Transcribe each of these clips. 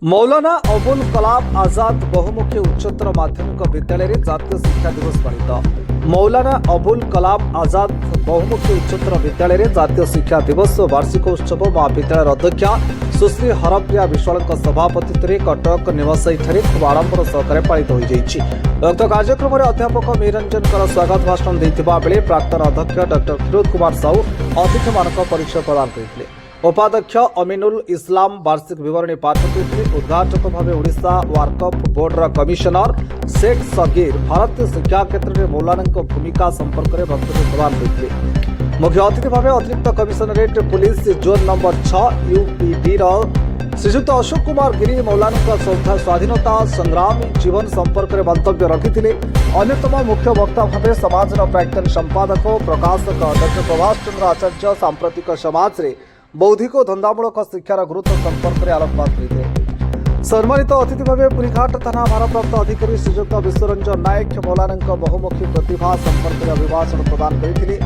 मौलाना अबुल कलाम आजाद बहुमुखी उच्चतर माध्यमिक विद्यालय जातीय शिक्षा दिवस पालित। मौलाना अबुल कलाम आजाद बहुमुखी उच्चतर विद्यालय जातीय शिक्षा दिवस वार्षिक उत्सव महाविद्यालय अध्यक्षा सुश्री हरप्रिया विश्वाल सभापतित्व कटक निवासाई खूब आडंबर सहकारे पालित होता। कार्यक्रम में अध्यापक मीरंजन स्वागत भाषण देता बेले प्राक्तन अध्यक्ष डॉ फिरोज कुमार साहू अतिथि मान परिचय प्रदान करते। उपाध्यक्ष अमीनुल इस्लाम वार्षिक विवरणी पाठ करते। उद्घाटक भाव ओडिशा वार्कअप बोर्डर कमिशनर शेख सगीर भारतीय शिक्षा क्षेत्र में मौलाना भूमिका संपर्क में वक्तव्य प्रदान करते। मुख्य अतिथि भाव अतिरिक्त commissionerate police zone number 6 UPD श्रीजुक्त अशोक कुमार गिरी मौलाना स्वाधीनता संग्रामी जीवन संपर्क में मंतव्य रखिते। अन्यतम मुख्य वक्ता भाव समाज प्राक्तन संपादक प्रकाशक डॉ प्रभाष चंद्र आचार्य सांप्रतिक समाज रे बौद्धिक और धंदामूलक शिक्षार गुरुत्व संपर्क में आलोकपात करते। सम्मानित अतिथि भाव पुरीघाट थाना भारप्राप्त अधिकारी श्रीजुक्त विश्वरंजन नायक मौलाना बहुमुखी प्रतिभा संपर्क में अभिभाषण प्रदान करते।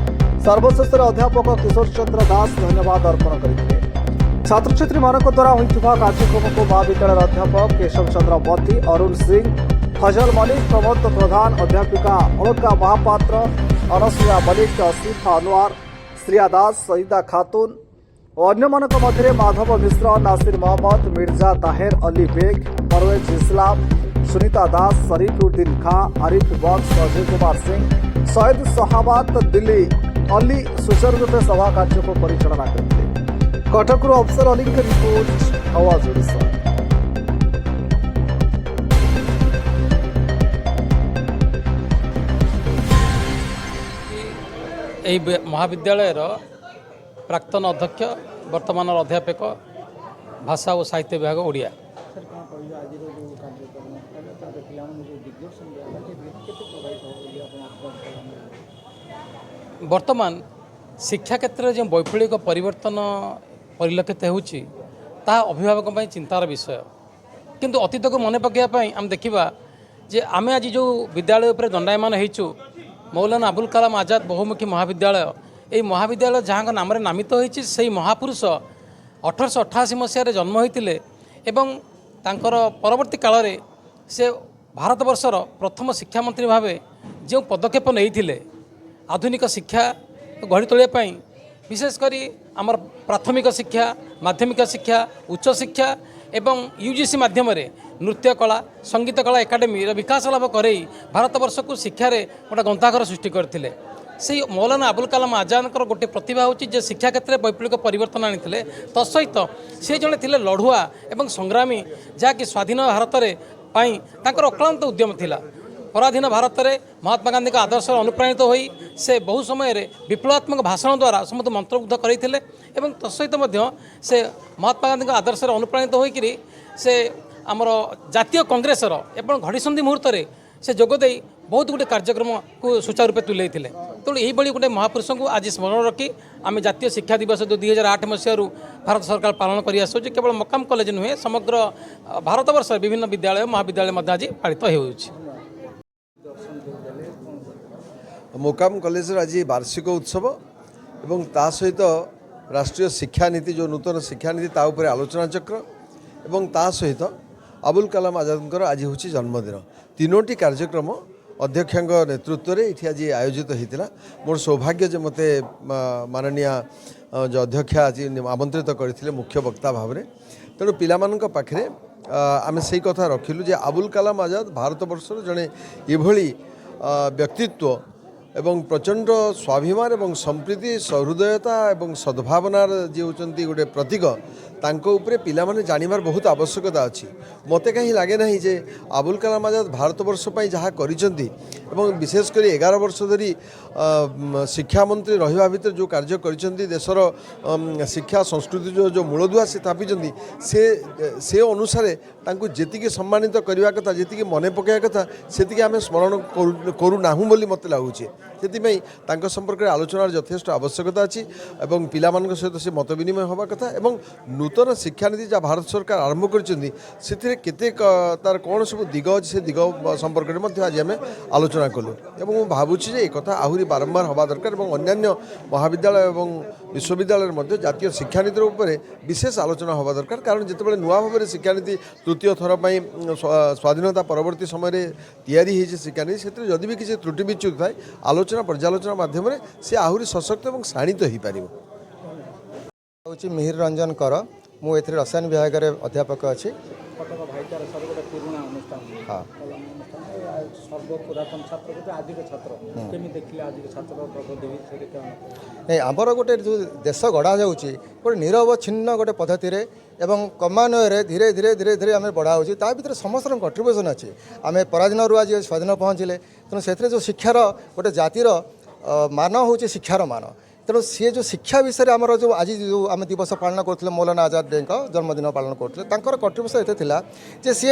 सर्वशेष अध्यापक किशोर चंद्र दास धन्यवाद अर्पण करते। छात्र छात्री मान द्वारा होता कार्यक्रम को महाविद्यालय अध्यापक केशव चंद्र पति अरुण सिंह फजल मलिक प्रमोद प्रधान अध्यापिका अलका महापात्र अनसुया मलिक सिफा अनुआर श्रिया दास सईदा खातून अन्य मध्य माधव मिश्र नासिर मोहम्मद मिर्जा ताहेर अली बेग परवेज इस्लाम सुनीता दास शरीफुद्दीन खां आरिफ बक्स अजय कुमार सिंह सैयद सहाबात दिल्ली अली सुचारू सभा कार्य को परिचालना करते। कटक अफसर अली की रिपोर्ट आवाज ओडिशा। महाविद्यालय प्राक्तन अध्यक्ष वर्तमान अध्यापक भाषा और साहित्य विभाग ओडिया। वर्तमान शिक्षा क्षेत्र में जो वैप्लविक परिवर्तन परिलक्षित होउछि ता अभिभावक चिंतार विषय। किंतु अतीत को मन पकाइवाई आम देखा जे आम आज जो विद्यालय उपर दंडायमान होइछु मौलाना अबुल कलाम आजाद बहुमुखी महाविद्यालय यही महाविद्यालय जहाँ नाम नामित होइछि से महापुरुष 1888 मसीह जन्म होते एवं तांकर परवर्ती काल रे से भारतवर्षर प्रथम शिक्षा मंत्री भाव जो पदक्षेप नहीं आधुनिक शिक्षा गढ़ी तोड़ाई विशेषकर आमर प्राथमिक शिक्षा माध्यमिक शिक्षा उच्च शिक्षा एवं यूजीसी माध्यम नृत्य कला संगीत कला एकाडेमी विकास लाभ कर भारतवर्ष को शिक्षार गोटे गंताघर सृष्टि करते। से मौलाना अबुल कलाम आजाद गोटे प्रतिभा होची जे शिक्षा क्षेत्र में वैप्लविक परिवर्तन आनी तत्सहित से जड़े थे लड़ुआ एवं संग्रामी जहाँकि स्वाधीन भारत में अक्लांत उद्यम थिला। पराधीन भारत में महात्मा गांधी का आदर्श अनुप्राणित होई से बहु समय विप्लवात्मक भाषण द्वारा समस्त मंत्रमुग्ध करते एवं तत्सहित से महात्मा गांधी का आदर्श अनुप्राणित होकर से आमर जातीय कांग्रेसर एवं घड़ीसंधि मुहूर्त से जोगदे बहुत गुटे कार्यक्रम को सुचारू रूपे तुले तेणु यही गोटे महापुरुष को आज स्मरण रखी आम जातीय शिक्षा दिवस जो 2008 मसीह भारत सरकार पालन कर आसूँ केवल मकाम कॉलेज नुहे समग्र भारतवर्ष विभिन्न विद्यालय महाविद्यालय आज पालित हो। मोकाम कॉलेज आज वार्षिक उत्सव एवं ता सहित राष्ट्रीय शिक्षा नीति जो नूतन शिक्षा नीति ता उपरे आलोचना चक्र एवं ता सहित अबुल कलाम आजाद आज हूँ जन्मदिन तीनोटी कार्यक्रम अध्यक्ष नेतृत्व में ये आज आयोजित होता। मोर सौभाग्य जे मते माननीय जो अध्यक्ष आज आमंत्रित करते मुख्य वक्ता भाव में तेणु पिलामाननक पाखरे आमे से कथा रखिलु जे अबुल कलाम आजाद भारतवर्षर जड़े एभली व्यक्तित्व एवं प्रचंड स्वाभिमान एवं संप्रीति सहृदयता एवं सद्भावनार जे होचंती गोटे प्रतीक तांको उपरे पिला माने जानिबार बहुत आवश्यकता अछि। मते कहीं लागे नहीं जे अबुल कलाम आजाद भारतवर्ष पई जहाँ करिसंती एवं विशेष करी 11 वर्ष धरी शिक्षा मंत्री रहिबा भितर जो कार्य करिसंती देशर शिक्षा संस्कृति जो मूलदुआ से स्थापिचंती से अनुसार तांको जेतिके सम्मानित करबा कथा जेतिके मने पकाया कथा सेतिके आमे स्मरण करू नाहु बोली मते लागुचे। से संपर्क में आलोचनार यथेष्ट आवश्यकता अच्छी एवं पिलामानक सहित से मत विनिमय होगा कथा एवं नूतन शिक्षानीति जहाँ भारत सरकार आरंभ करते तार कौन सब दिग अच्छे से दिग संपर्क में आज आम आलोचना कलु और भावुँ एक आहरी बारंबार हवा दरकार और अन्य महाविद्यालय और विश्वविद्यालय जातीय शिक्षानीति विशेष आलोचना हवा दरकार कारण जिते नुआ भाव में शिक्षानीति तृतीय थर पर स्वाधीनता परवर्ती समय तैयारी शिक्षानीति से जदि भी किसी त्रुटि विच्युत थाए आलोचना पर्यालोचना माध्यम से आहरी सशक्त और शाणित हो पार। हूँ मिहिर रंजन कर मु रसायन विभाग रे अध्यापक अच्छी हाँ नहीं आमर गोटे जो देश गढ़ा जाऊँगी गोटे निरवच्छिन्न गोटे पद्धति एवं क्रमान्वय धीरे धीरे धीरे धीरे आम बढ़ा हो भर समस्त कंट्रीब्यूशन अच्छी आम पराधीन आज स्वाधीन पहुँचले तेणु से जो शिक्षार गोटे जातिर मान हूँ शिक्षार मान तेणु सी जो शिक्षा विषय आमर जो आज जो आम दिवस पालन करते मौलाना आजाद डे जन्मदिन पालन करते कंट्रीब्यूशन ये जे सी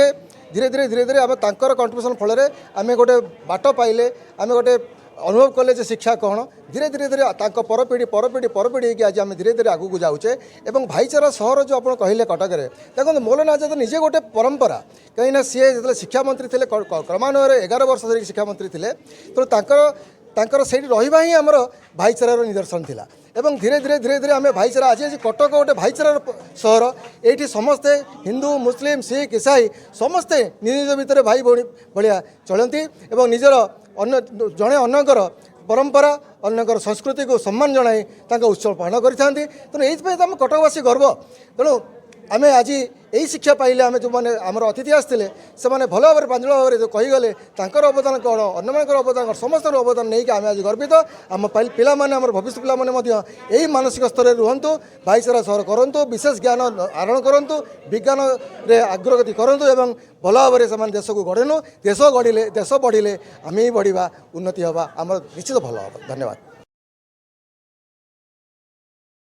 धीरे धीरे धीरे धीरे आम कंट्रीब्यूशन फल आम गोटे बाट पाइले आम गोटे अनुभव कले शिक्षा कौन धीरे धीरे धीरे परपीढ़ी परपीढ़ी परपीढ़ी आज आम धीरे धीरे आगू जाऊे और भाईचारा सहर जो आप कहले कटक देखो मौलाना आजाद निजे गोटे परंपरा कहीं सी जो शिक्षा मंत्री थे क्रमान्वय 11 वर्ष धरिक शिक्षा मंत्री थे तेणु से रहा ही आमर भाईचारार निदर्शन थिला एवं धीरे धीरे धीरे धीरे आम भाईचारा आज कटक गोटे भाईचारार सहर ये समस्ते हिंदू मुस्लिम सिख ईसाई समस्ते निज निज भितर भाई भौणी भाया चलती और निजर अन्य जड़े अन्यकर परंपरा अन्यकर संस्कृति को सम्मान जनाई उत्सव पालन करते तेणु ये कटकवासी गर्व तेणु आम आज यही शिक्षा पाइले आम जो मैंने आमर अतिथि आसते से भल भाव में प्रांजल भाव में जो कहीगले अवदान कौन अन्य अवदान कौन समस्त अवदान नहीं कि आम आज गर्वित आम पिला भविष्य पिला यही मानसिक स्तर में रुहतु भाईचारा सहर करूँ विशेष ज्ञान आहरण करूँ विज्ञान रे अग्रगति करूँ और भल भाव में देश को गढ़ेनु देश गढ़ले देश बढ़िले आम ही बढ़ा उन्नति हवा आम निश्चित भल हम धन्यवाद।